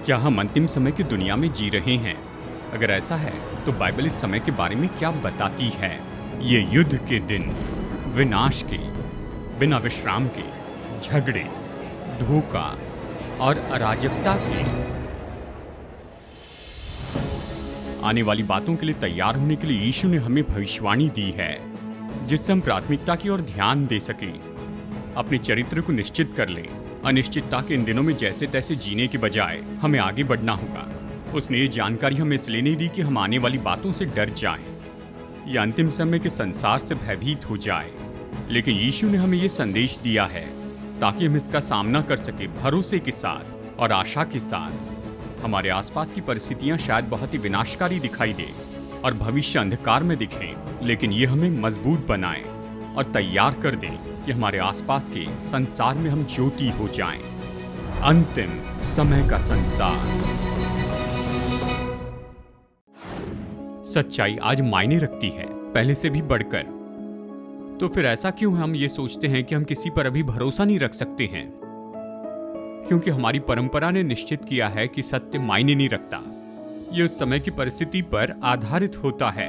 क्या हम अंतिम समय की दुनिया में जी रहे हैं? अगर ऐसा है तो बाइबल इस समय के बारे में क्या बताती है? ये युद्ध के दिन, विनाश के, बिना विश्राम के, झगड़े, धोखा और अराजकता के आने वाली बातों के लिए तैयार होने के लिए यीशु ने हमें भविष्यवाणी दी है, जिससे हम प्राथमिकता की ओर ध्यान दे सकें, अपने चरित्र को निश्चित कर लें। अनिश्चितता के इन दिनों में जैसे तैसे जीने के बजाय हमें आगे बढ़ना होगा। उसने ये जानकारी हमें इसलिए नहीं दी कि हम आने वाली बातों से डर जाएं या अंतिम समय के संसार से भयभीत हो जाएं, लेकिन यीशु ने हमें ये संदेश दिया है ताकि हम इसका सामना कर सके भरोसे के साथ और आशा के साथ। हमारे आसपास की परिस्थितियां शायद बहुत ही विनाशकारी दिखाई दे और भविष्य अंधकार में दिखें, लेकिन ये हमें मजबूत बनाए और तैयार कर दे कि हमारे आसपास के संसार में हम ज्योति हो जाएं। अंतिम समय का संसार। सच्चाई आज मायने रखती है, पहले से भी बढ़कर। तो फिर ऐसा क्यों हम ये सोचते हैं कि हम किसी पर अभी भरोसा नहीं रख सकते हैं? क्योंकि हमारी परंपरा ने निश्चित किया है कि सत्य मायने नहीं रखता। ये उस समय की परिस्थिति पर आधारित होता है।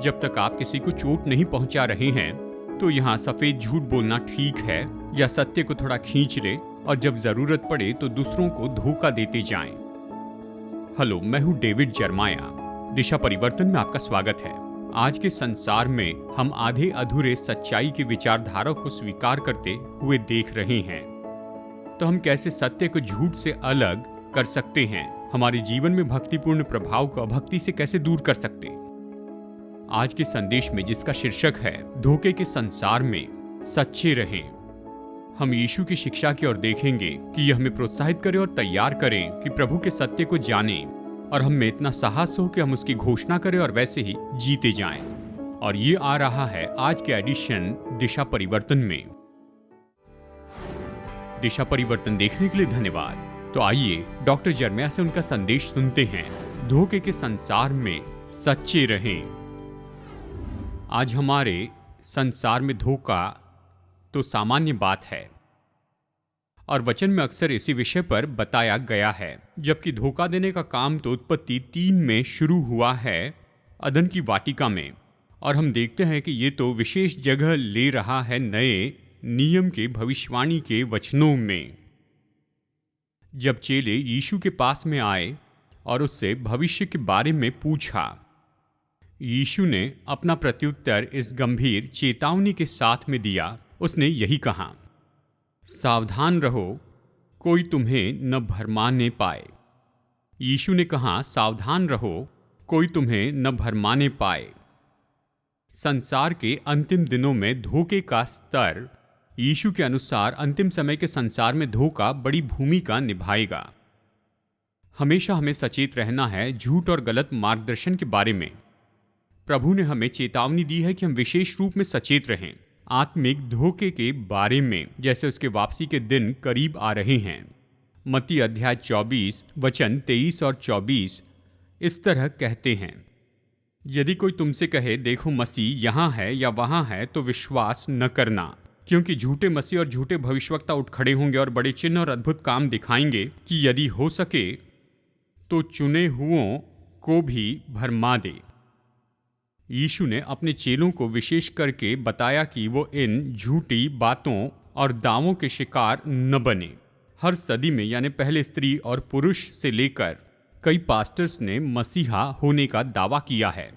जब तक आप किसी को चोट नहीं पहुंचा रहे हैं तो यहाँ सफेद झूठ बोलना ठीक है, या सत्य को थोड़ा खींच ले और जब जरूरत पड़े तो दूसरों को धोखा देते जाएं। हेलो, मैं हूँ डेविड जर्माया। दिशा परिवर्तन में आपका स्वागत है। आज के संसार में हम आधे अधूरे सच्चाई की विचारधारा को स्वीकार करते हुए देख रहे हैं। तो हम कैसे सत्य को झूठ से अलग कर सकते हैं? हमारे जीवन में भक्तिपूर्ण प्रभाव को अभक्ति से कैसे दूर कर सकते हैं? आज के संदेश में, जिसका शीर्षक है धोखे के संसार में सच्चे रहें, हम यीशु की शिक्षा की ओर देखेंगे कि यह हमें प्रोत्साहित करे और तैयार करें कि प्रभु के सत्य को जानें और हम में इतना साहस हो कि हम उसकी घोषणा करें और वैसे ही जीते जाएं। और ये आ रहा है आज के एडिशन दिशा परिवर्तन में। दिशा परिवर्तन देखने के लिए धन्यवाद। तो आइए डॉक्टर जर्माया से उनका संदेश सुनते हैं, धोखे के संसार में सच्चे रहें। आज हमारे संसार में धोखा तो सामान्य बात है और वचन में अक्सर इसी विषय पर बताया गया है, जबकि धोखा देने का काम तो उत्पत्ति 3 में शुरू हुआ है, अदन की वाटिका में। और हम देखते हैं कि ये तो विशेष जगह ले रहा है नए नियम के भविष्यवाणी के वचनों में। जब चेले यीशु के पास में आए और उससे भविष्य के बारे में पूछा, यीशु ने अपना प्रत्युत्तर इस गंभीर चेतावनी के साथ में दिया। उसने यही कहा, सावधान रहो, कोई तुम्हें न भरमाने पाए। यीशु ने कहा, सावधान रहो, कोई तुम्हें न भरमाने पाए। संसार के अंतिम दिनों में धोखे का स्तर यीशु के अनुसार अंतिम समय के संसार में धोखा बड़ी भूमिका निभाएगा। हमेशा हमें सचेत रहना है झूठ और गलत मार्गदर्शन के बारे में। प्रभु ने हमें चेतावनी दी है कि हम विशेष रूप में सचेत रहें आत्मिक धोखे के बारे में, जैसे उसके वापसी के दिन करीब आ रहे हैं। मत्ती अध्याय 24 वचन 23 और 24 इस तरह कहते हैं, यदि कोई तुमसे कहे देखो मसीह यहाँ है या वहाँ है, तो विश्वास न करना, क्योंकि झूठे मसीह और झूठे भविष्यवक्ता उठ खड़े होंगे और बड़े चिन्ह और अद्भुत काम दिखाएंगे कि यदि हो सके तो चुने हुओं को भी भरमा दे। यीशु ने अपने चेलों को विशेष करके बताया कि वो इन झूठी बातों और दावों के शिकार न बने। हर सदी में, यानी पहले स्त्री और पुरुष से लेकर कई पास्टर्स ने मसीहा होने का दावा किया है,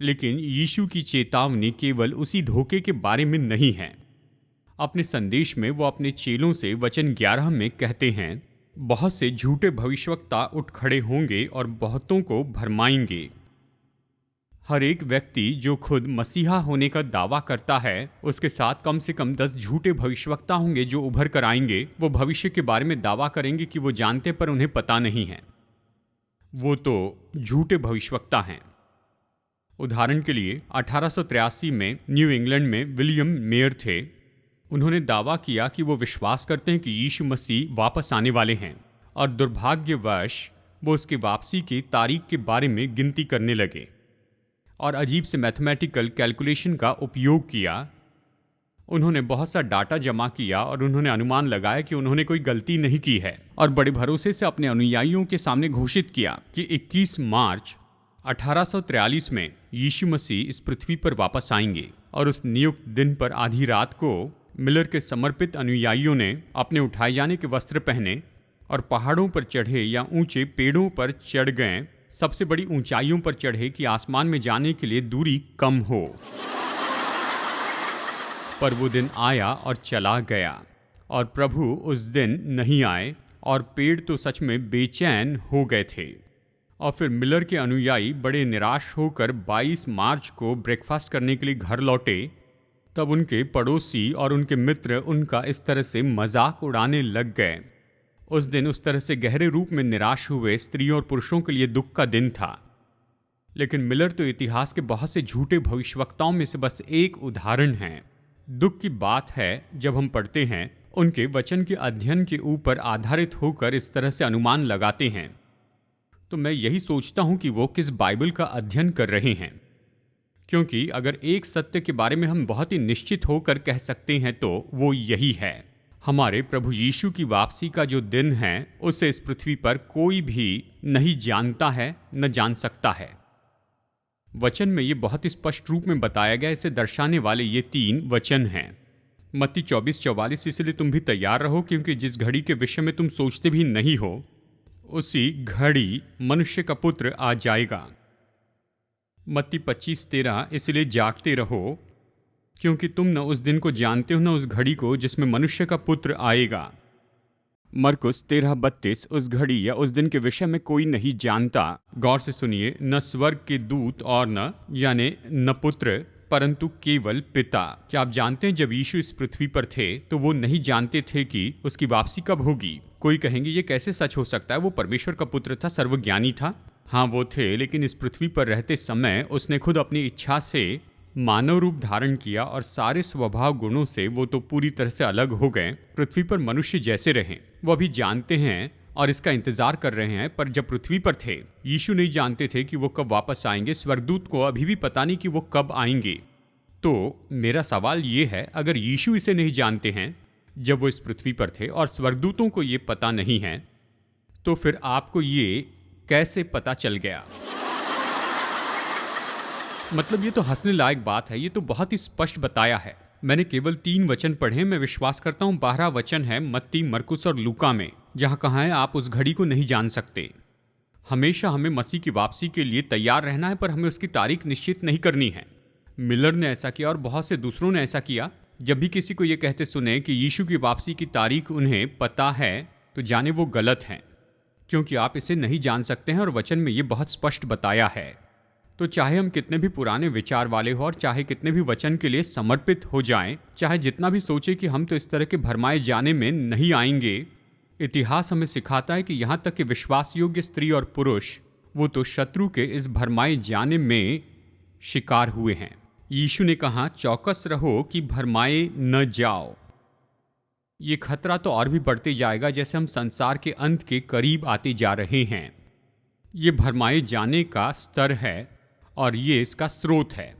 लेकिन यीशु की चेतावनी केवल उसी धोखे के बारे में नहीं है। अपने संदेश में वो अपने चेलों से वचन 11 में कहते हैं, बहुत से झूठे भविष्यवक्ता उठ खड़े होंगे और बहुतों को भरमाएंगे। हर एक व्यक्ति जो खुद मसीहा होने का दावा करता है, उसके साथ कम से कम 10 झूठे भविष्यवक्ता होंगे जो उभर कर आएंगे। वो भविष्य के बारे में दावा करेंगे कि वो जानते पर उन्हें पता नहीं है। वो तो झूठे भविष्यवक्ता हैं। उदाहरण के लिए 1883 में न्यू इंग्लैंड में विलियम मेयर थे। उन्होंने दावा किया कि वो विश्वास करते हैं कि यीशु मसीह वापस आने वाले हैं, और दुर्भाग्यवश वो उसके वापसी की तारीख के बारे में गिनती करने लगे और अजीब से मैथमेटिकल कैलकुलेशन का उपयोग किया उन्होंने बहुत सा डाटा जमा किया और उन्होंने अनुमान लगाया कि उन्होंने कोई गलती नहीं की है और बड़े भरोसे से अपने अनुयायियों के सामने घोषित किया कि 21 मार्च 1843 में यीशु मसीह इस पृथ्वी पर वापस आएंगे। और उस नियुक्त दिन पर आधी रात को मिलर के समर्पित अनुयायियों ने अपने उठाए जाने के वस्त्र पहने और पहाड़ों पर चढ़े या ऊंचे पेड़ों पर चढ़ गए, सबसे बड़ी ऊंचाइयों पर चढ़े कि आसमान में जाने के लिए दूरी कम हो। पर वो दिन आया और चला गया और प्रभु उस दिन नहीं आए और पेड़ तो सच में बेचैन हो गए थे। और फिर मिलर के अनुयायी बड़े निराश होकर 22 मार्च को ब्रेकफास्ट करने के लिए घर लौटे। तब उनके पड़ोसी और उनके मित्र उनका इस तरह से मजाक उड़ाने लग गए। उस दिन उस तरह से गहरे रूप में निराश हुए स्त्रियों और पुरुषों के लिए दुख का दिन था। लेकिन मिलर तो इतिहास के बहुत से झूठे भविष्यवक्ताओं में से बस एक उदाहरण है। दुख की बात है जब हम पढ़ते हैं उनके वचन के अध्ययन के ऊपर आधारित होकर इस तरह से अनुमान लगाते हैं, तो मैं यही सोचता हूं कि वो किस बाइबल का अध्ययन कर रहे हैं। क्योंकि अगर एक सत्य के बारे में हम बहुत ही निश्चित होकर कह सकते हैं तो वो यही है, हमारे प्रभु यीशु की वापसी का जो दिन है उसे इस पृथ्वी पर कोई भी नहीं जानता है, न जान सकता है। वचन में ये बहुत ही स्पष्ट रूप में बताया गया। इसे दर्शाने वाले ये 3 वचन हैं। मत्ती 24:44, इसलिए तुम भी तैयार रहो क्योंकि जिस घड़ी के विषय में तुम सोचते भी नहीं हो उसी घड़ी मनुष्य का पुत्र आ जाएगा। मत्ती 25:13, इसलिए जागते रहो क्योंकि तुम न उस दिन को जानते हो न उस घड़ी को जिसमें मनुष्य का पुत्र आएगा। मरकुस 13:32, उस घड़ी या उस दिन के विषय में कोई नहीं जानता। गौर से सुनिए, न स्वर्ग के दूत और न पुत्र परंतु केवल पिता। क्या आप जानते हैं जब यीशु इस पृथ्वी पर थे तो वो नहीं जानते थे कि उसकी वापसी कब होगी। कोई कहेंगे ये कैसे सच हो सकता है, वो परमेश्वर का पुत्र था, सर्वज्ञानी था। हाँ वो थे, लेकिन इस पृथ्वी पर रहते समय उसने खुद अपनी इच्छा से मानव रूप धारण किया और सारे स्वभाव गुणों से वो तो पूरी तरह से अलग हो गए। पृथ्वी पर मनुष्य जैसे रहे वो अभी जानते हैं और इसका इंतजार कर रहे हैं, पर जब पृथ्वी पर थे यीशु नहीं जानते थे कि वो कब वापस आएंगे। स्वर्गदूत को अभी भी पता नहीं कि वो कब आएंगे। तो मेरा सवाल ये है, अगर यीशु इसे नहीं जानते हैं जब वो इस पृथ्वी पर थे और स्वर्गदूतों को ये पता नहीं है, तो फिर आपको ये कैसे पता चल गया? मतलब ये तो हंसने लायक बात है। ये तो बहुत ही स्पष्ट बताया है। मैंने केवल 3 वचन पढ़े। मैं विश्वास करता हूँ 12 वचन है मत्ती, मरकुस और लूका में, जहाँ कहा है आप उस घड़ी को नहीं जान सकते। हमेशा हमें मसीह की वापसी के लिए तैयार रहना है, पर हमें उसकी तारीख निश्चित नहीं करनी है। मिलर ने ऐसा किया और बहुत से दूसरों ने ऐसा किया। जब भी किसी को ये कहते सुने कि यीशु की वापसी की तारीख उन्हें पता है, तो जाने वो गलत है, क्योंकि आप इसे नहीं जान सकते हैं और वचन में ये बहुत स्पष्ट बताया है। तो चाहे हम कितने भी पुराने विचार वाले हो और चाहे कितने भी वचन के लिए समर्पित हो जाएं, चाहे जितना भी सोचे कि हम तो इस तरह के भरमाए जाने में नहीं आएंगे, इतिहास हमें सिखाता है कि यहाँ तक कि विश्वास योग्य स्त्री और पुरुष वो तो शत्रु के इस भरमाए जाने में शिकार हुए हैं। यीशु ने कहा चौकस रहो कि भरमाए न जाओ। ये खतरा तो और भी बढ़ते जाएगा जैसे हम संसार के अंत के करीब आते जा रहे हैं। ये भरमाए जाने का स्तर है और ये इसका स्रोत है।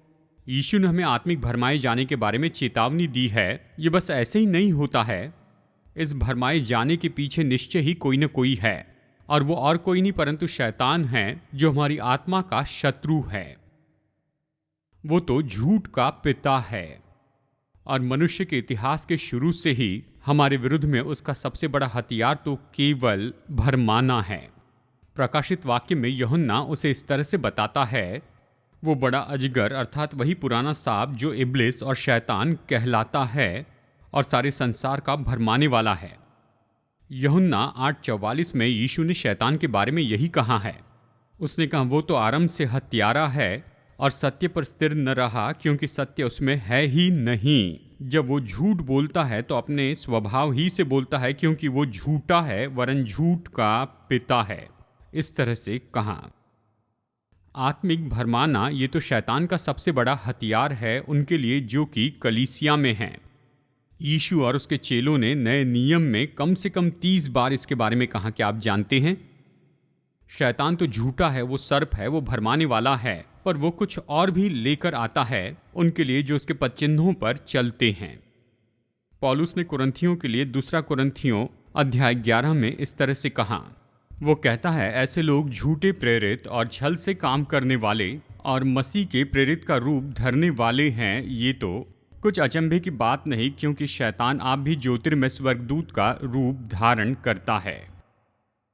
यीशु ने हमें आत्मिक भरमाए जाने के बारे में चेतावनी दी है। ये बस ऐसे ही नहीं होता है। इस भरमाए जाने के पीछे निश्चय ही कोई न कोई है, और वो और कोई नहीं परंतु शैतान है, जो हमारी आत्मा का शत्रु है। वो तो झूठ का पिता है और मनुष्य के इतिहास के शुरू से ही हमारे विरुद्ध में उसका सबसे बड़ा हथियार तो केवल भरमाना है। प्रकाशित वाक्य में यूहन्ना उसे इस तरह से बताता है, वो बड़ा अजगर अर्थात वही पुराना सांप जो इब्लिस और शैतान कहलाता है और सारे संसार का भरमाने वाला है। यूहन्ना 8:44 में यीशु ने शैतान के बारे में यही कहा है। उसने कहा वो तो आरंभ से हत्यारा है और सत्य पर स्थिर न रहा, क्योंकि सत्य उसमें है ही नहीं। जब वो झूठ बोलता है तो अपने स्वभाव ही से बोलता है, क्योंकि वो झूठा है वरन झूठ का पिता है। इस तरह से कहा। आत्मिक भरमाना ये तो शैतान का सबसे बड़ा हथियार है उनके लिए जो कि कलीसिया में हैं। यीशु और उसके चेलों ने नए नियम में कम से कम 30 बार इसके बारे में कहा कि आप जानते हैं शैतान तो झूठा है, वो सर्प है, वो भरमाने वाला है, पर वो कुछ और भी लेकर आता है उनके लिए जो उसके पदचिन्हों पर चलते हैं। पौलुस ने कुरिन्थियों के लिए दूसरा कुरिन्थियों अध्याय 11 में इस तरह से कहा। वो कहता है, ऐसे लोग झूठे प्रेरित और छल से काम करने वाले और मसीह के प्रेरित का रूप धरने वाले हैं। ये तो कुछ अचंभे की बात नहीं, क्योंकि शैतान आप भी ज्योतिर्मय स्वर्गदूत का रूप धारण करता है।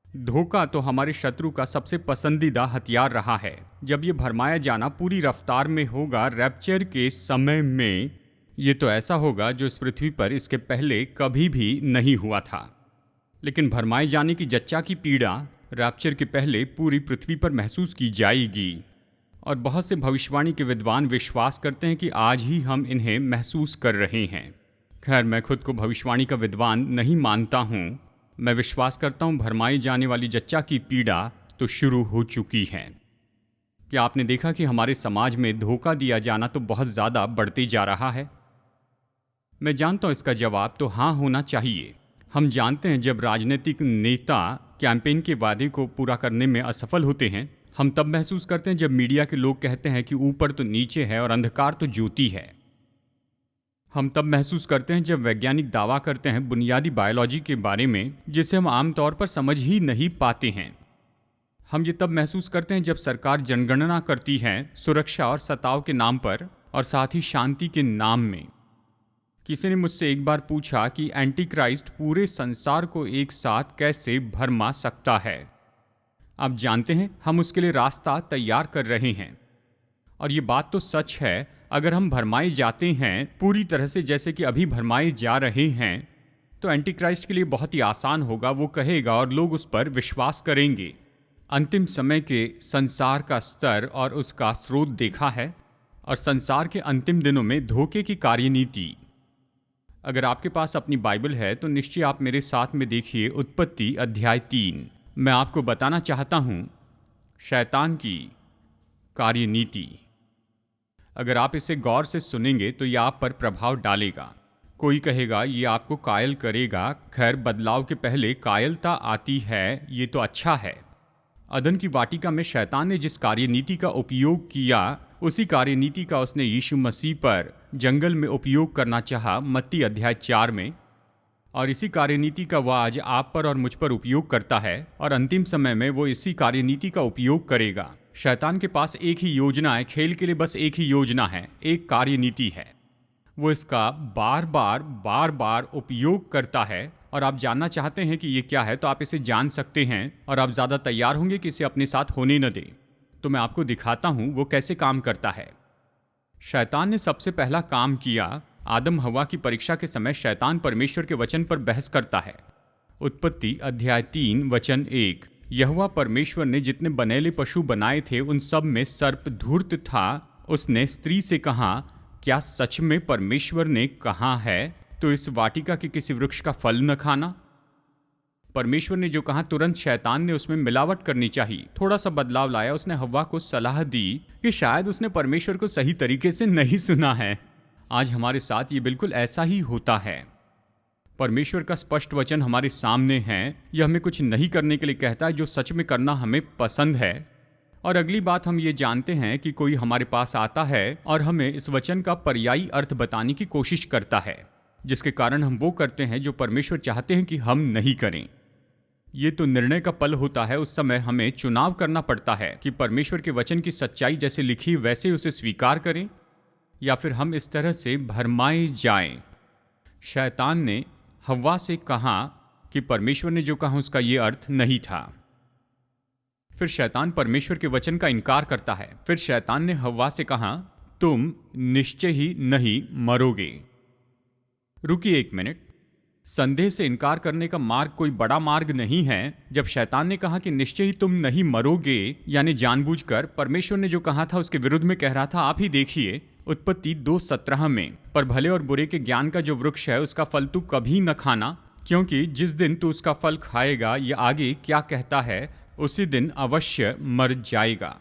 धोखा तो हमारे शत्रु का सबसे पसंदीदा हथियार रहा है। जब ये भरमाया जाना पूरी रफ्तार में होगा रैप्चर के समय में, ये तो ऐसा होगा जो इस पृथ्वी पर इसके पहले कभी भी नहीं हुआ था। लेकिन भरमाए जाने की जच्चा की पीड़ा रैप्चर के पहले पूरी पृथ्वी पर महसूस की जाएगी, और बहुत से भविष्यवाणी के विद्वान विश्वास करते हैं कि आज ही हम इन्हें महसूस कर रहे हैं। खैर, मैं खुद को भविष्यवाणी का विद्वान नहीं मानता हूँ। मैं विश्वास करता हूँ भरमाई जाने वाली जच्चा की पीड़ा तो शुरू हो चुकी है। क्या आपने देखा कि हमारे समाज में धोखा दिया जाना तो बहुत ज़्यादा बढ़ते जा रहा है? मैं जानता हूँ इसका जवाब तो हाँ होना चाहिए। हम जानते हैं जब राजनीतिक नेता कैंपेन के वादे को पूरा करने में असफल होते हैं, हम तब महसूस करते हैं जब मीडिया के लोग कहते हैं कि ऊपर तो नीचे है और अंधकार तो ज्योति है। हम तब महसूस करते हैं जब वैज्ञानिक दावा करते हैं बुनियादी बायोलॉजी के बारे में, जिसे हम आमतौर पर समझ ही नहीं पाते हैं। हम ये तब महसूस करते हैं जब सरकार जनगणना करती है सुरक्षा और सताव के नाम पर, और साथ ही शांति के नाम में। किसी ने मुझसे एक बार पूछा कि एंटी क्राइस्ट पूरे संसार को एक साथ कैसे भरमा सकता है। आप जानते हैं, हम उसके लिए रास्ता तैयार कर रहे हैं। और ये बात तो सच है, अगर हम भरमाए जाते हैं पूरी तरह से जैसे कि अभी भरमाए जा रहे हैं, तो एंटी क्राइस्ट के लिए बहुत ही आसान होगा। वो कहेगा और लोग उस पर विश्वास करेंगे। अंतिम समय के संसार का स्तर और उसका स्रोत देखा है, और संसार के अंतिम दिनों में धोखे की कार्यनीति। अगर आपके पास अपनी बाइबल है तो निश्चय आप मेरे साथ में देखिए उत्पत्ति अध्याय 3। मैं आपको बताना चाहता हूँ शैतान की कार्यनीति। अगर आप इसे गौर से सुनेंगे तो यह आप पर प्रभाव डालेगा। कोई कहेगा ये आपको कायल करेगा। खैर, बदलाव के पहले कायलता आती है, ये तो अच्छा है। अदन की वाटिका में शैतान ने जिस कार्यनीति का उपयोग किया, उसी कार्यनीति का उसने यीशु मसीह पर जंगल में उपयोग करना चाहा, मत्ती अध्याय 4 में। और इसी कार्यनीति का वह आज आप पर और मुझ पर उपयोग करता है, और अंतिम समय में वो इसी कार्यनीति का उपयोग करेगा। शैतान के पास एक ही योजना है, खेल के लिए बस एक ही योजना है, एक कार्यनीति है। वो इसका बार बार उपयोग करता है, और आप जानना चाहते हैं कि ये क्या है तो आप इसे जान सकते हैं, और आप ज़्यादा तैयार होंगे कि इसे अपने साथ होने न दें। तो मैं आपको दिखाता हूँ वो कैसे काम करता है। शैतान ने सबसे पहला काम किया। आदम हवा की परीक्षा के समय शैतान परमेश्वर के वचन पर बहस करता है। उत्पत्ति अध्याय 3 वचन 1। यहोवा परमेश्वर ने जितने बनेले पशु बनाए थे उन सब में सर्प धूर्त था। उसने स्त्री से कहा, क्या सच में परमेश्वर ने कहा है तो इस वाटिका के किसी वृक्ष का फल न खाना? परमेश्वर ने जो कहा, तुरंत शैतान ने उसमें मिलावट करनी चाहिए, थोड़ा सा बदलाव लाया। उसने हव्वा को सलाह दी कि शायद उसने परमेश्वर को सही तरीके से नहीं सुना है। आज हमारे साथ ये बिल्कुल ऐसा ही होता है। परमेश्वर का स्पष्ट वचन हमारे सामने है। यह हमें कुछ नहीं करने के लिए कहता है जो सच में करना हमें पसंद है। और अगली बात, हम ये जानते हैं कि कोई हमारे पास आता है और हमें इस वचन का पर्यायी अर्थ बताने की कोशिश करता है, जिसके कारण हम वो करते हैं जो परमेश्वर चाहते हैं कि हम नहीं करें। ये तो निर्णय का पल होता है। उस समय हमें चुनाव करना पड़ता है कि परमेश्वर के वचन की सच्चाई जैसे लिखी वैसे उसे स्वीकार करें, या फिर हम इस तरह से भरमाए जाएं। शैतान ने हव्वा से कहा कि परमेश्वर ने जो कहा उसका ये अर्थ नहीं था। फिर शैतान परमेश्वर के वचन का इनकार करता है। फिर शैतान ने हव्वा से कहा, तुम निश्चय ही नहीं मरोगे। रुकिए एक मिनट। संदेह से इनकार करने का मार्ग कोई बड़ा मार्ग नहीं है। जब शैतान ने कहा कि निश्चय ही तुम नहीं मरोगे, यानी जानबूझकर परमेश्वर ने जो कहा था उसके विरुद्ध में कह रहा था। आप ही देखिए उत्पत्ति 2:17 में, पर भले और बुरे के ज्ञान का जो वृक्ष है उसका फल तू कभी न खाना, क्योंकि जिस दिन तू उसका फल खाएगा, ये आगे क्या कहता है, उसी दिन अवश्य मर जाएगा।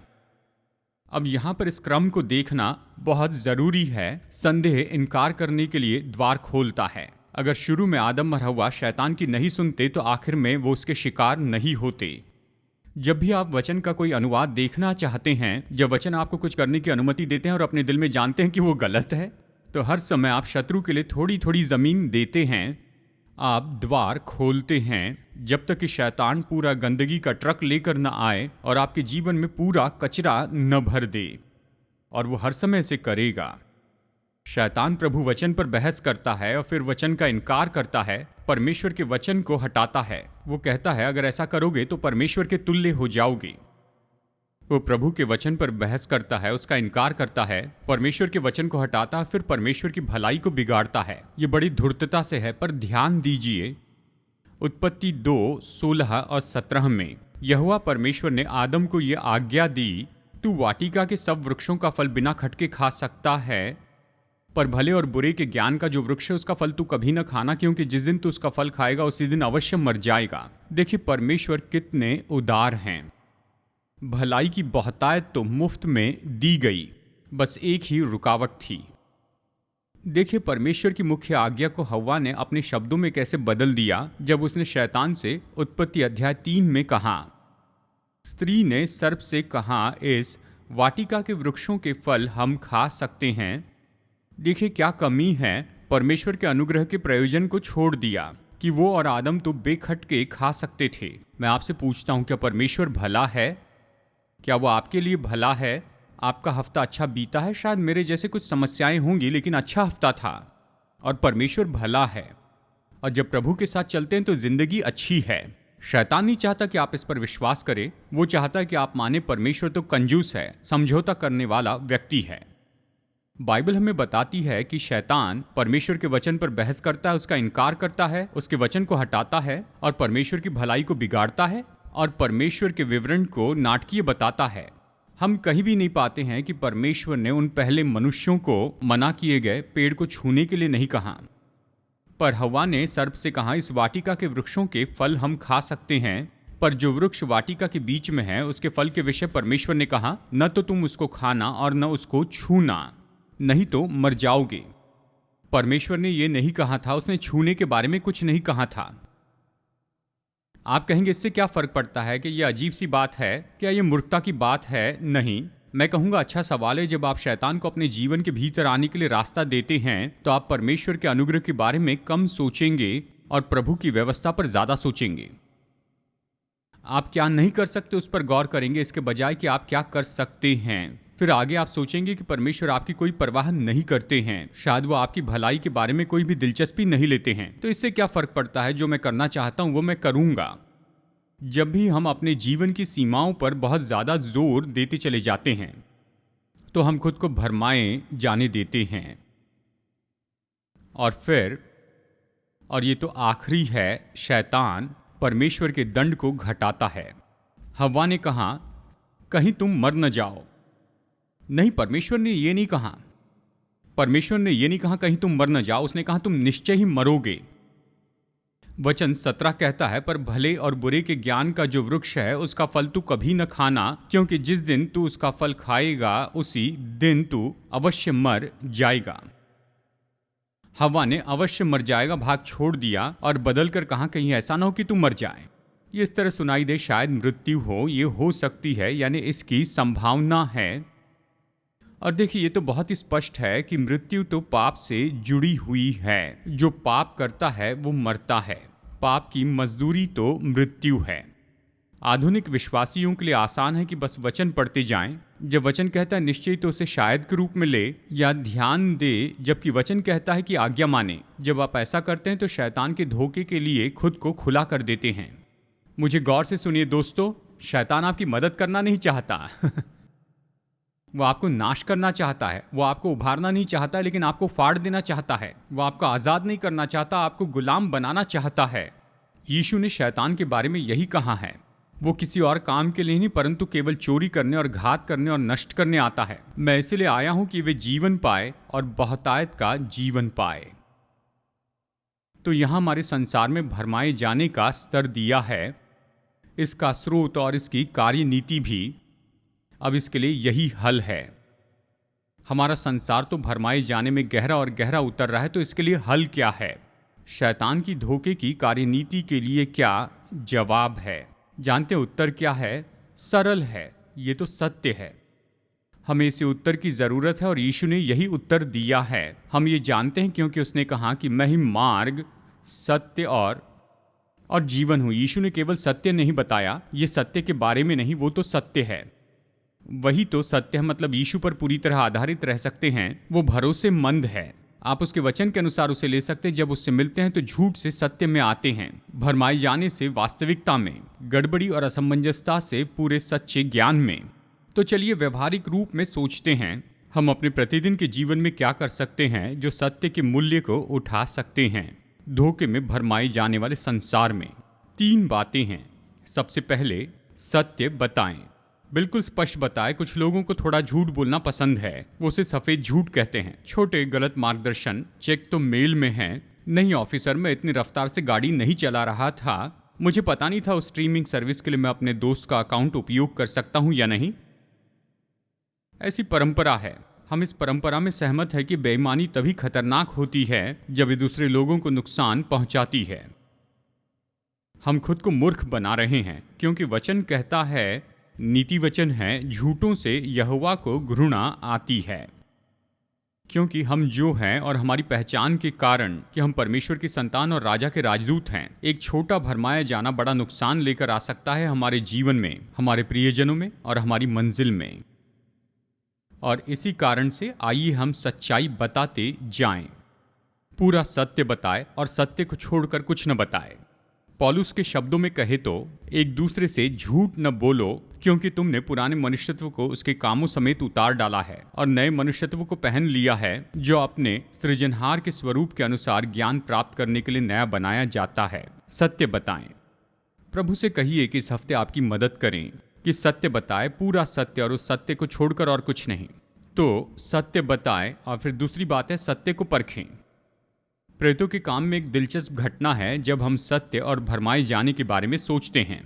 अब यहाँ पर इस क्रम को देखना बहुत जरूरी है। संदेह इनकार करने के लिए द्वार खोलता है। अगर शुरू में आदम और हव्वा शैतान की नहीं सुनते तो आखिर में वो उसके शिकार नहीं होते। जब भी आप वचन का कोई अनुवाद देखना चाहते हैं, जब वचन आपको कुछ करने की अनुमति देते हैं और अपने दिल में जानते हैं कि वो गलत है, तो हर समय आप शत्रु के लिए थोड़ी थोड़ी ज़मीन देते हैं, आप द्वार खोलते हैं जब तक कि शैतान पूरा गंदगी का ट्रक लेकर न आए और आपके जीवन में पूरा कचरा न भर दे। और वो हर समय इसे करेगा। शैतान प्रभु वचन पर बहस करता है और फिर वचन का इनकार करता है, परमेश्वर के वचन को हटाता है। वो कहता है अगर ऐसा करोगे तो परमेश्वर के तुल्य हो जाओगे। वो प्रभु के वचन पर बहस करता है, उसका इनकार करता है, परमेश्वर के वचन को हटाता है, फिर परमेश्वर की भलाई को बिगाड़ता है। ये बड़ी धूर्तता से है, पर ध्यान दीजिए उत्पत्ति 2:16 और 17 में यहोवा परमेश्वर ने आदम को ये आज्ञा दी, तू वाटिका के सब वृक्षों का फल बिना खटके खा सकता है, पर भले और बुरे के ज्ञान का जो वृक्ष है उसका फल तू कभी न खाना, क्योंकि जिस दिन तू उसका फल खाएगा उसी दिन अवश्य मर जाएगा। देखिए परमेश्वर कितने उदार हैं। भलाई की बहुतायत तो मुफ्त में दी गई, बस एक ही रुकावट थी। देखिए परमेश्वर की मुख्य आज्ञा को हव्वा ने अपने शब्दों में कैसे बदल दिया जब उसने शैतान से उत्पत्ति अध्याय 3 में कहा, स्त्री ने सर्प से कहा, इस वाटिका के वृक्षों के फल हम खा सकते हैं। देखिए क्या कमी है, परमेश्वर के अनुग्रह के प्रयोजन को छोड़ दिया कि वो और आदम तो बेखटके खा सकते थे। मैं आपसे पूछता हूं, क्या परमेश्वर भला है? क्या वो आपके लिए भला है? आपका हफ्ता अच्छा बीता है? शायद मेरे जैसे कुछ समस्याएं होंगी, लेकिन अच्छा हफ्ता था और परमेश्वर भला है। और जब प्रभु के साथ चलते हैं तो जिंदगी अच्छी है। शैतान नहीं चाहता कि आप इस पर विश्वास करें, वो चाहता है कि आप माने परमेश्वर तो कंजूस है, समझौता करने वाला व्यक्ति है। बाइबल हमें बताती है कि शैतान परमेश्वर के वचन पर बहस करता है, उसका इनकार करता है, उसके वचन को हटाता है और परमेश्वर की भलाई को बिगाड़ता है और परमेश्वर के विवरण को नाटकीय बताता है। हम कहीं भी नहीं पाते हैं कि परमेश्वर ने उन पहले मनुष्यों को मना किए गए पेड़ को छूने के लिए नहीं कहा, पर हव्वा ने सर्प से कहा, इस वाटिका के वृक्षों के फल हम खा सकते हैं, पर जो वृक्ष वाटिका के बीच में है उसके फल के विषय परमेश्वर ने कहा, न तो तुम उसको खाना और न उसको छूना, नहीं तो मर जाओगे। परमेश्वर ने यह नहीं कहा था, उसने छूने के बारे में कुछ नहीं कहा था। आप कहेंगे इससे क्या फर्क पड़ता है कि यह अजीब सी बात है, क्या यह मूर्खता की बात है? नहीं, मैं कहूंगा अच्छा सवाल है। जब आप शैतान को अपने जीवन के भीतर आने के लिए रास्ता देते हैं तो आप परमेश्वर के अनुग्रह के बारे में कम सोचेंगे और प्रभु की व्यवस्था पर ज्यादा सोचेंगे। आप क्या नहीं कर सकते उस पर गौर करेंगे, इसके बजाय कि आप क्या कर सकते हैं। फिर आगे आप सोचेंगे कि परमेश्वर आपकी कोई परवाह नहीं करते हैं, शायद वो आपकी भलाई के बारे में कोई भी दिलचस्पी नहीं लेते हैं। तो इससे क्या फर्क पड़ता है? जो मैं करना चाहता हूं वो मैं करूंगा। जब भी हम अपने जीवन की सीमाओं पर बहुत ज्यादा जोर देते चले जाते हैं तो हम खुद को भरमाए जाने देते हैं। और ये तो आखिरी है, शैतान परमेश्वर के दंड को घटाता है। हव्वा ने कहा, कहीं तुम मर न जाओ। नहीं, परमेश्वर ने ये नहीं कहा। परमेश्वर ने ये नहीं कहा कहीं तुम मर न जाओ, उसने कहा तुम निश्चय ही मरोगे। वचन 17 कहता है, पर भले और बुरे के ज्ञान का जो वृक्ष है उसका फल तू कभी न खाना, क्योंकि जिस दिन तू उसका फल खाएगा उसी दिन तू अवश्य मर जाएगा। हव्वा ने अवश्य मर जाएगा भाग छोड़ दिया और बदल कर कहा, कहीं ऐसा ना हो कि तू मर जाए। ये इस तरह सुनाई दे शायद मृत्यु हो, ये हो सकती है, यानी इसकी संभावना है। और देखिए ये तो बहुत ही स्पष्ट है कि मृत्यु तो पाप से जुड़ी हुई है। जो पाप करता है वो मरता है। पाप की मजदूरी तो मृत्यु है। आधुनिक विश्वासियों के लिए आसान है कि बस वचन पढ़ते जाएं। जब वचन कहता है निश्चय तो उसे शायद के रूप में ले या ध्यान दे, जबकि वचन कहता है कि आज्ञा माने। जब आप ऐसा करते हैं तो शैतान के धोखे के लिए खुद को खुला कर देते हैं। मुझे गौर से सुनिए दोस्तों, शैतान आपकी मदद करना नहीं चाहता वो आपको नाश करना चाहता है, वो आपको उभारना नहीं चाहता है, लेकिन आपको फाड़ देना चाहता है। वो आपको आज़ाद नहीं करना चाहता, आपको गुलाम बनाना चाहता है। यीशु ने शैतान के बारे में यही कहा है, वो किसी और काम के लिए नहीं परंतु केवल चोरी करने और घात करने और नष्ट करने आता है। मैं इसलिए आया हूं कि वे जीवन पाए और बहुतायत का जीवन पाए। तो यहां हमारे संसार में भरमाए जाने का स्तर दिया है, इसका स्रोत और इसकी कार्यनीति भी। अब इसके लिए यही हल है। हमारा संसार तो भरमाए जाने में गहरा और गहरा उतर रहा है, तो इसके लिए हल क्या है? शैतान की धोखे की कार्यनीति के लिए क्या जवाब है? जानते हैं उत्तर क्या है? सरल है, ये तो सत्य है। हमें इसे उत्तर की जरूरत है और यीशु ने यही उत्तर दिया है। हम ये जानते हैं क्योंकि उसने कहा कि मैं ही मार्ग, सत्य और जीवन हूं। यीशु ने केवल सत्य नहीं बताया, ये सत्य के बारे में नहीं, वो तो सत्य है, वही तो सत्य है। मतलब यीशु पर पूरी तरह आधारित रह सकते हैं, वो भरोसेमंद है। आप उसके वचन के अनुसार उसे ले सकते हैं। जब उससे मिलते हैं तो झूठ से सत्य में आते हैं, भरमाए जाने से वास्तविकता में, गड़बड़ी और असमंजसता से पूरे सच्चे ज्ञान में। तो चलिए व्यवहारिक रूप में सोचते हैं, हम अपने प्रतिदिन के जीवन में क्या कर सकते हैं जो सत्य के मूल्य को उठा सकते हैं धोखे में भरमाए जाने वाले संसार में। 3 बातें हैं। सबसे पहले, सत्य बताएं, बिल्कुल स्पष्ट बताएं। कुछ लोगों को थोड़ा झूठ बोलना पसंद है, वो उसे सफेद झूठ कहते हैं। छोटे गलत मार्गदर्शन, चेक तो मेल में है, नहीं ऑफिसर मैं इतनी रफ्तार से गाड़ी नहीं चला रहा था, मुझे पता नहीं था उस स्ट्रीमिंग सर्विस के लिए मैं अपने दोस्त का अकाउंट उपयोग कर सकता हूं या नहीं। ऐसी परंपरा है। हम इस परंपरा में सहमत है कि बेईमानी तभी खतरनाक होती है जब ये दूसरे लोगों को नुकसान पहुंचाती है। हम खुद को मूर्ख बना रहे हैं, क्योंकि वचन कहता है, नीति वचन है, झूठों से यहोवा को घृणा आती है। क्योंकि हम जो हैं और हमारी पहचान के कारण कि हम परमेश्वर की संतान और राजा के राजदूत हैं, एक छोटा भरमाया जाना बड़ा नुकसान लेकर आ सकता है हमारे जीवन में, हमारे प्रियजनों में और हमारी मंजिल में। और इसी कारण से आइए हम सच्चाई बताते जाएं, पूरा सत्य बताए और सत्य को छोड़कर कुछ न बताए। पौलुस के शब्दों में कहे तो, एक दूसरे से झूठ न बोलो, क्योंकि तुमने पुराने मनुष्यत्व को उसके कामों समेत उतार डाला है और नए मनुष्यत्व को पहन लिया है, जो अपने सृजनहार के स्वरूप के अनुसार ज्ञान प्राप्त करने के लिए नया बनाया जाता है। सत्य बताएं। प्रभु से कहिए कि इस हफ्ते आपकी मदद करें कि सत्य बताए, पूरा सत्य और उस सत्य को छोड़कर और कुछ नहीं। तो सत्य बताए। और फिर दूसरी बात है, सत्य को परखें। प्रेरितों के काम में एक दिलचस्प घटना है जब हम सत्य और भरमाए जाने के बारे में सोचते हैं,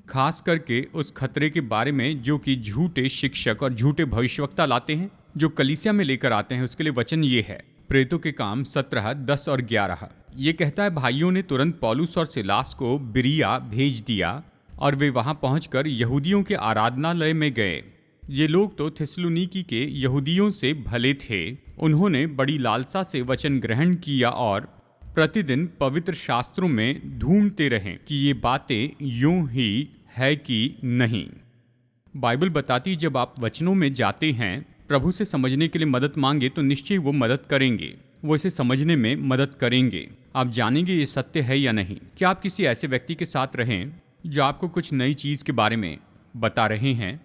खास करके उस खतरे के बारे में जो कि झूठे शिक्षक और झूठे भविष्यवक्ता लाते हैं, जो कलीसिया में लेकर आते हैं। उसके लिए वचन ये है, प्रेरितों के काम 17, 10 और 11। ये कहता है, भाइयों ने तुरंत पौलुस और सिलास को बिरिया भेज दिया और वे वहां पहुंचकर यहूदियों के आराधनालय में गए। ये लोग तो थिस्सलुनीकी के यहूदियों से भले थे। उन्होंने बड़ी लालसा से वचन ग्रहण किया और प्रतिदिन पवित्र शास्त्रों में ढूंढते रहे कि ये बातें यूं ही है कि नहीं। बाइबल बताती, जब आप वचनों में जाते हैं, प्रभु से समझने के लिए मदद मांगे, तो निश्चय वो मदद करेंगे, वो इसे समझने में मदद करेंगे। आप जानेंगे ये सत्य है या नहीं। क्या आप किसी ऐसे व्यक्ति के साथ रहें जो आपको कुछ नई चीज के बारे में बता रहे हैं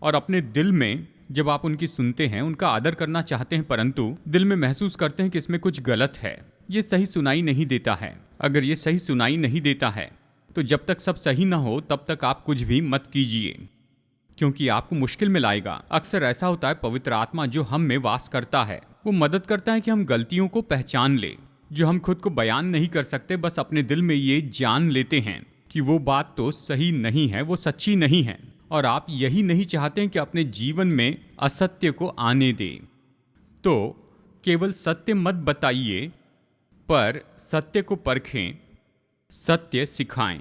और अपने दिल में जब आप उनकी सुनते हैं, उनका आदर करना चाहते हैं, परंतु दिल में महसूस करते हैं कि इसमें कुछ गलत है, ये सही सुनाई नहीं देता है। अगर ये सही सुनाई नहीं देता है तो जब तक सब सही ना हो तब तक आप कुछ भी मत कीजिए, क्योंकि आपको मुश्किल में लाएगा। अक्सर ऐसा होता है, पवित्र आत्मा जो हम में वास करता है, वो मदद करता है कि हम गलतियों को पहचान ले, जो हम खुद को बयान नहीं कर सकते। बस अपने दिल में ये जान लेते हैं कि वो बात तो सही नहीं है, वो सच्ची नहीं है, और आप यही नहीं चाहते हैं कि अपने जीवन में असत्य को आने दें। तो केवल सत्य मत बताइए, पर सत्य को परखें, सत्य सिखाएं।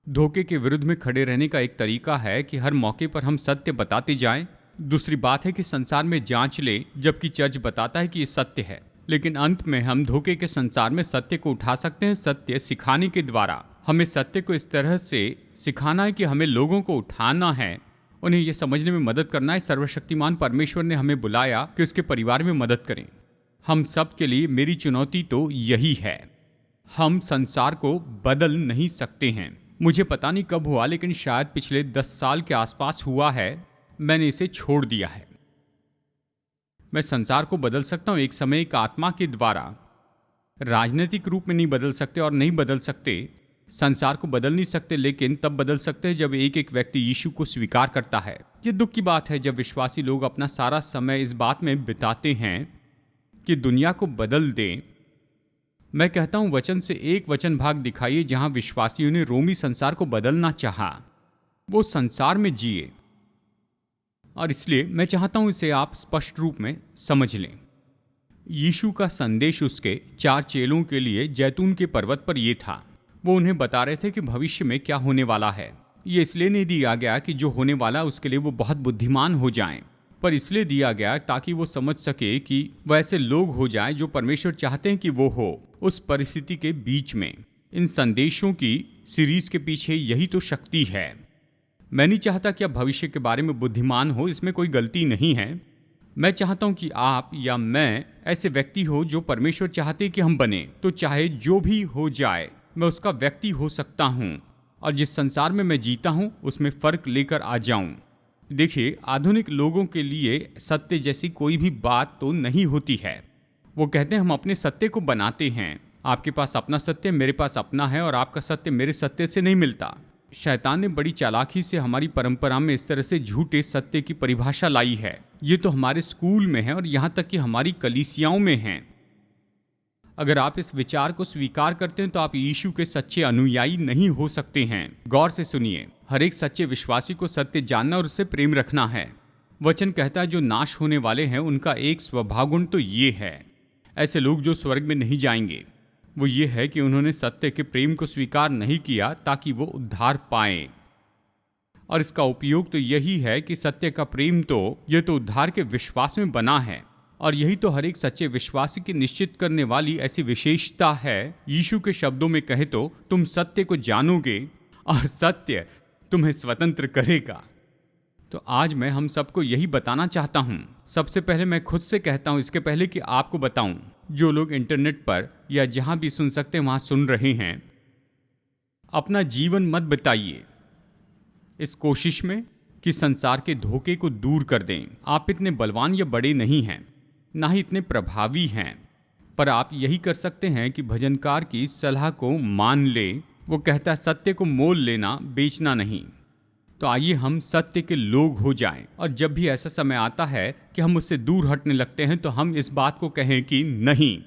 धोखे के विरुद्ध में खड़े रहने का एक तरीका है कि हर मौके पर हम सत्य बताते जाएं। दूसरी बात है कि संसार में जांच ले, जबकि चर्च बताता है कि ये सत्य है, लेकिन अंत में हम धोखे के संसार में सत्य को उठा सकते हैं, सत्य सिखाने के द्वारा। हमें सत्य को इस तरह से सिखाना है कि हमें लोगों को उठाना है, उन्हें यह समझने में मदद करना है, सर्वशक्तिमान परमेश्वर ने हमें बुलाया कि उसके परिवार में मदद करें। हम सब के लिए मेरी चुनौती तो यही है। हम संसार को बदल नहीं सकते हैं। मुझे पता नहीं कब हुआ, लेकिन शायद पिछले 10 साल के आसपास हुआ है, मैंने इसे छोड़ दिया है। मैं संसार को बदल सकता हूं एक समय एक आत्मा के द्वारा। राजनीतिक रूप में नहीं बदल सकते और नहीं बदल सकते, संसार को बदल नहीं सकते, लेकिन तब बदल सकते हैं जब एक एक व्यक्ति यीशु को स्वीकार करता है। ये दुख की बात है जब विश्वासी लोग अपना सारा समय इस बात में बिताते हैं कि दुनिया को बदल दें। मैं कहता हूं, वचन से एक वचन भाग दिखाइए जहां विश्वासियों ने रोमी संसार को बदलना चाहा, वो संसार में जिए। और इसलिए मैं चाहता हूं इसे आप स्पष्ट रूप में समझ लें। यीशु का संदेश उसके 4 चेलों के लिए जैतून के पर्वत पर यह था। वो उन्हें बता रहे थे कि भविष्य में क्या होने वाला है। ये इसलिए नहीं दिया गया कि जो होने वाला उसके लिए वो बहुत बुद्धिमान हो जाएं, पर इसलिए दिया गया ताकि वो समझ सके कि वो ऐसे लोग हो जाएं जो परमेश्वर चाहते हैं कि वो हो उस परिस्थिति के बीच में। इन संदेशों की सीरीज के पीछे यही तो शक्ति है। मैं नहीं चाहता कि आप भविष्य के बारे में बुद्धिमान हो, इसमें कोई गलती नहीं है। मैं चाहता हूं कि आप या मैं ऐसे व्यक्ति हो जो परमेश्वर चाहते कि हम बने। तो चाहे जो भी हो जाए मैं उसका व्यक्ति हो सकता हूं और जिस संसार में मैं जीता हूं उसमें फर्क लेकर आ जाऊं। देखिए, आधुनिक लोगों के लिए सत्य जैसी कोई भी बात तो नहीं होती है। वो कहते हैं हम अपने सत्य को बनाते हैं। आपके पास अपना सत्य, मेरे पास अपना है, और आपका सत्य मेरे सत्य से नहीं मिलता। शैतान ने बड़ी चालाकी से हमारी परंपरा में इस तरह से झूठे सत्य की परिभाषा लाई है। ये तो हमारे स्कूल में है और यहाँ तक कि हमारी कलीसियाओं में है। अगर आप इस विचार को स्वीकार करते हैं तो आप यीशु के सच्चे अनुयायी नहीं हो सकते हैं। गौर से सुनिए, हर एक सच्चे विश्वासी को सत्य जानना और उससे प्रेम रखना है। वचन कहता है जो नाश होने वाले हैं उनका एक स्वभाव गुण तो ये है, ऐसे लोग जो स्वर्ग में नहीं जाएंगे, वो ये है कि उन्होंने सत्य के प्रेम को स्वीकार नहीं किया ताकि वो उद्धार पाएं। और इसका उपयोग तो यही है कि सत्य का प्रेम तो ये तो उद्धार के विश्वास में बना है, और यही तो हर एक सच्चे विश्वासी की निश्चित करने वाली ऐसी विशेषता है। यीशु के शब्दों में कहे तो तुम सत्य को जानोगे और सत्य तुम्हें स्वतंत्र करेगा। तो आज मैं हम सबको यही बताना चाहता हूं। सबसे पहले मैं खुद से कहता हूं, इसके पहले कि आपको बताऊं। जो लोग इंटरनेट पर या जहां भी सुन सकते हैं वहां सुन रहे हैं, अपना जीवन मत बिताइए इस कोशिश में कि संसार के धोखे को दूर कर दें। आप इतने बलवान या बड़े नहीं हैं, ना ही इतने प्रभावी हैं, पर आप यही कर सकते हैं कि भजनकार की सलाह को मान ले। वो कहता है सत्य को मोल लेना, बेचना नहीं। तो आइए हम सत्य के लोग हो जाएं, और जब भी ऐसा समय आता है कि हम उससे दूर हटने लगते हैं तो हम इस बात को कहें कि नहीं,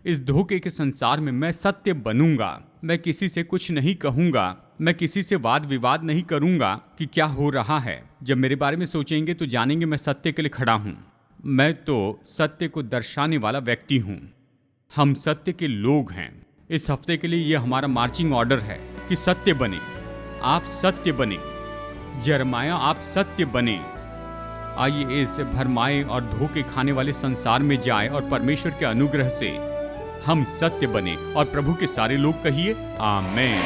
इस धोखे के संसार में मैं सत्य बनूंगा। मैं किसी से कुछ नहीं कहूंगा, मैं किसी से वाद विवाद नहीं करूंगा कि क्या हो रहा है। जब मेरे बारे में सोचेंगे तो जानेंगे मैं सत्य के लिए खड़ा हूं। मैं तो सत्य को दर्शाने वाला व्यक्ति हूं। हम सत्य के लोग हैं। इस हफ्ते के लिए यह हमारा मार्चिंग ऑर्डर है कि सत्य बने। आप सत्य बने। यिर्मयाह, आप सत्य बने। आइए इस भरमाए और धोखे खाने वाले संसार में जाए और परमेश्वर के अनुग्रह से हम सत्य बने। और प्रभु के सारे लोग कहिए आमीन।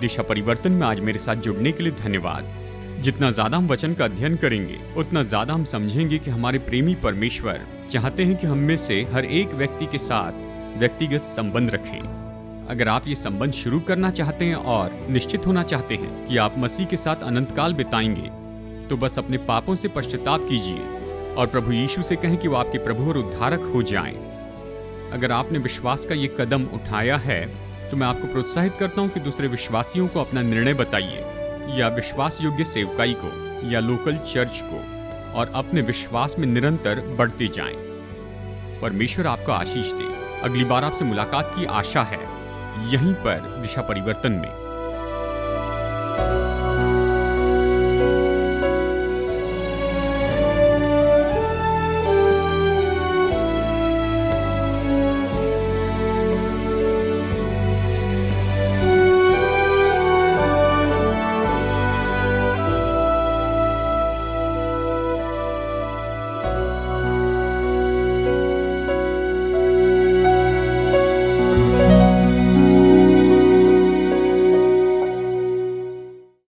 दिशा परिवर्तन में आज मेरे साथ जुड़ने के लिए धन्यवाद। जितना ज्यादा हम वचन का अध्ययन करेंगे उतना ज्यादा हम समझेंगे कि हमारे प्रेमी परमेश्वर चाहते हैं कि हम में से हर एक व्यक्ति के साथ व्यक्तिगत संबंध रखें। अगर आप ये संबंध शुरू करना चाहते हैं और निश्चित होना चाहते हैं कि आप मसीह के साथ अनंत काल बिताएंगे, तो बस अपने पापों से पश्चाताप कीजिए और प्रभु यीशु से कहें कि वो आपके प्रभु और उद्धारक हो जाएं। अगर आपने विश्वास का ये कदम उठाया है तो मैं आपको प्रोत्साहित करता हूं कि दूसरे विश्वासियों को अपना निर्णय बताइए, या विश्वास योग्य सेवकाई को या लोकल चर्च को, और अपने विश्वास में निरंतर बढ़ते जाएं। परमेश्वर आपको आशीष दे। अगली बार आपसे मुलाकात की आशा है, यहीं पर दिशा परिवर्तन में।